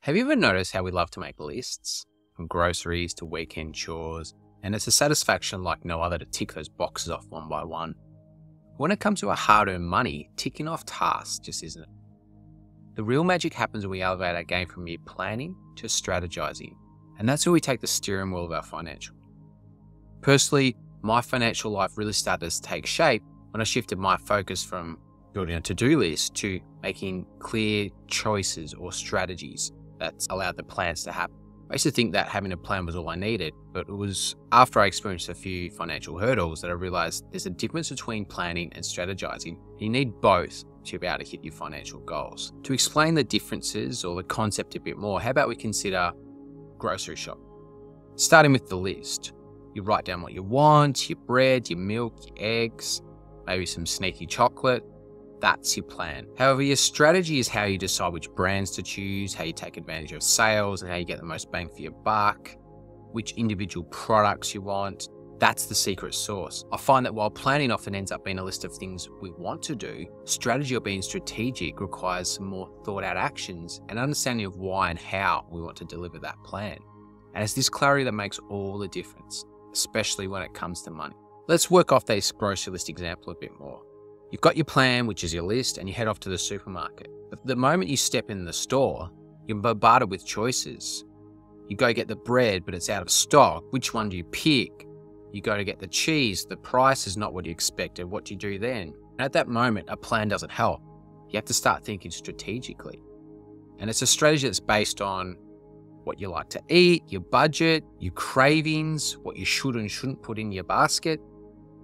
Have you ever noticed how we love to make lists? From groceries to weekend chores, and it's a satisfaction like no other to tick those boxes off one by one. When it comes to our hard-earned money, ticking off tasks just isn't it. The real magic happens when we elevate our game from mere planning to strategizing, and that's where we take the steering wheel of our financial. Personally, my financial life really started to take shape when I shifted my focus from building a to-do list to making clear choices or strategies that allowed the plans to happen. I used to think that having a plan was all I needed, but it was after I experienced a few financial hurdles that I realized there's a difference between planning and strategizing. You need both to be able to hit your financial goals. To explain the differences or the concept a bit more, how about we consider grocery shop? Starting with the list. You write down what you want, your bread, your milk, your eggs, maybe some sneaky chocolate. That's your plan. However, your strategy is how you decide which brands to choose, how you take advantage of sales and how you get the most bang for your buck, which individual products you want. That's the secret sauce. I find that while planning often ends up being a list of things we want to do, strategy or being strategic requires some more thought out actions and understanding of why and how we want to deliver that plan. And it's this clarity that makes all the difference, especially when it comes to money. Let's work off this grocery list example a bit more. You've got your plan, which is your list, and you head off to the supermarket. But the moment you step in the store, you're bombarded with choices. You go get the bread, but it's out of stock. Which one do you pick? You go to get the cheese, the price is not what you expected. What do you do then? And at that moment, a plan doesn't help. You have to start thinking strategically. And it's a strategy that's based on what you like to eat, your budget, your cravings, what you should and shouldn't put in your basket.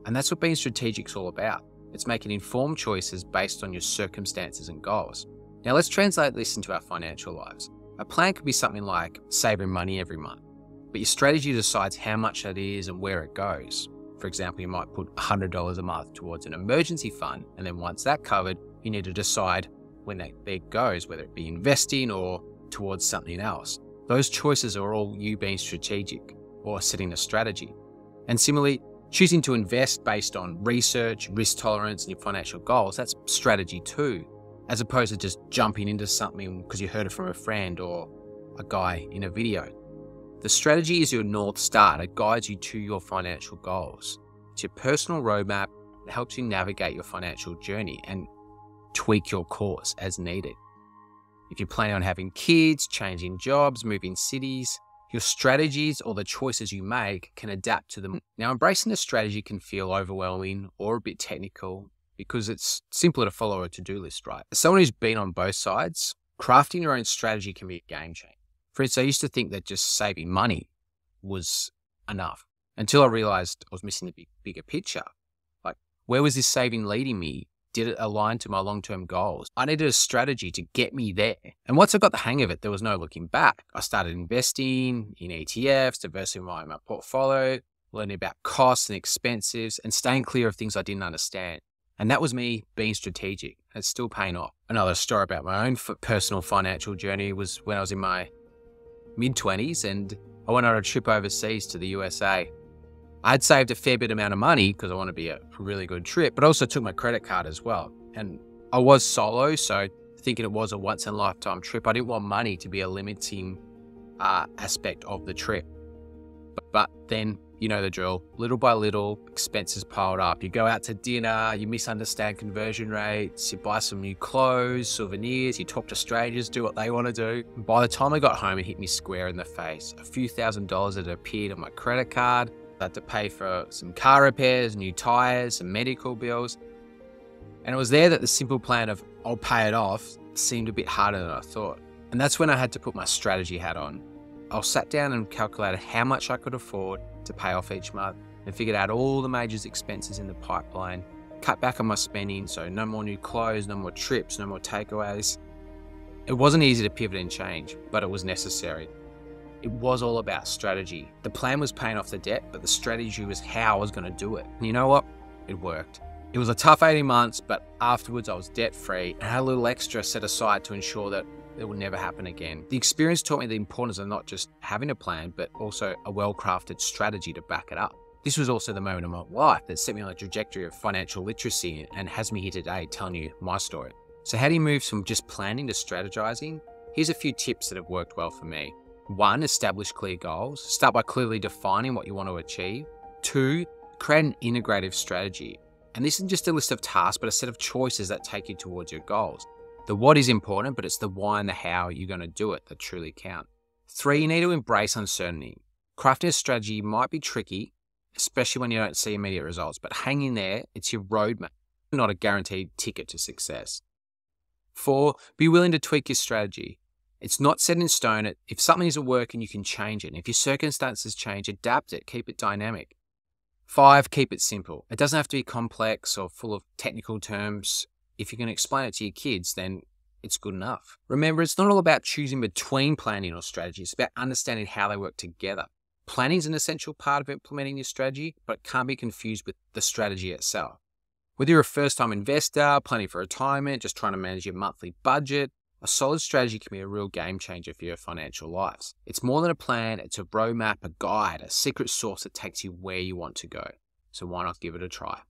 And that's what being strategic is all about. It's making informed choices based on your circumstances and goals. Now let's translate this into our financial lives. A plan could be something like saving money every month, but your strategy decides how much that is and where it goes. For example, you might put $100 a month towards an emergency fund, and then once that's covered, you need to decide when that big goes, whether it be investing or towards something else. Those choices are all you being strategic or setting a strategy. And similarly, choosing to invest based on research, risk tolerance, and your financial goals, that's strategy too, as opposed to just jumping into something because you heard it from a friend or a guy in a video. The strategy is your North Star that guides you to your financial goals. It's your personal roadmap that helps you navigate your financial journey and tweak your course as needed. If you're planning on having kids, changing jobs, moving cities, your strategies or the choices you make can adapt to them. Now, embracing a strategy can feel overwhelming or a bit technical because it's simpler to follow a to-do list, right? As someone who's been on both sides, crafting your own strategy can be a game changer. For instance, I used to think that just saving money was enough until I realized I was missing the bigger picture. Like, where was this saving leading me? Did it align to my long-term goals? I needed a strategy to get me there. And once I got the hang of it, there was no looking back. I started investing in ETFs, diversifying my portfolio, learning about costs and expenses, and staying clear of things I didn't understand. And that was me being strategic. It's still paying off. Another story about my own personal financial journey was when I was in my mid-20s and I went on a trip overseas to the USA. I had saved a fair bit amount of money because I want to be a really good trip, but I also took my credit card as well. And I was solo, so thinking it was a once in a lifetime trip, I didn't want money to be a limiting aspect of the trip. But then, you know the drill, little by little, expenses piled up. You go out to dinner, you misunderstand conversion rates, you buy some new clothes, souvenirs, you talk to strangers, do what they want to do. By the time I got home, it hit me square in the face. A few $1,000s had appeared on my credit card. I had to pay for some car repairs, new tires, some medical bills. And it was there that the simple plan of I'll pay it off seemed a bit harder than I thought. And that's when I had to put my strategy hat on. I sat down and calculated how much I could afford to pay off each month and figured out all the major expenses in the pipeline, cut back on my spending, so no more new clothes, no more trips, no more takeaways. It wasn't easy to pivot and change, but it was necessary. It was all about strategy. The plan was paying off the debt, but the strategy was how I was going to do it. And you know what? It worked. It was a tough 18 months, but afterwards I was debt-free and had a little extra set aside to ensure that it would never happen again. The experience taught me the importance of not just having a plan, but also a well-crafted strategy to back it up. This was also the moment of my life that set me on a trajectory of financial literacy and has me here today telling you my story. So how do you move from just planning to strategizing? Here's a few tips that have worked well for me. 1. Establish clear goals. Start by clearly defining what you want to achieve. 2. Create an integrative strategy. And this isn't just a list of tasks, but a set of choices that take you towards your goals. The what is important, but it's the why and the how you're going to do it that truly count. 3. You need to embrace uncertainty. Crafting a strategy might be tricky, especially when you don't see immediate results, but hang in there, it's your roadmap, not a guaranteed ticket to success. 4. Be willing to tweak your strategy. It's not set in stone. If something isn't working, you can change it. And if your circumstances change, adapt it, keep it dynamic. 5. Keep it simple. It doesn't have to be complex or full of technical terms. If you can explain it to your kids, then it's good enough. Remember, it's not all about choosing between planning or strategy. It's about understanding how they work together. Planning is an essential part of implementing your strategy, but it can't be confused with the strategy itself. Whether you're a first-time investor, planning for retirement, just trying to manage your monthly budget, a solid strategy can be a real game changer for your financial lives. It's more than a plan, it's a roadmap, a guide, a secret sauce that takes you where you want to go. So why not give it a try?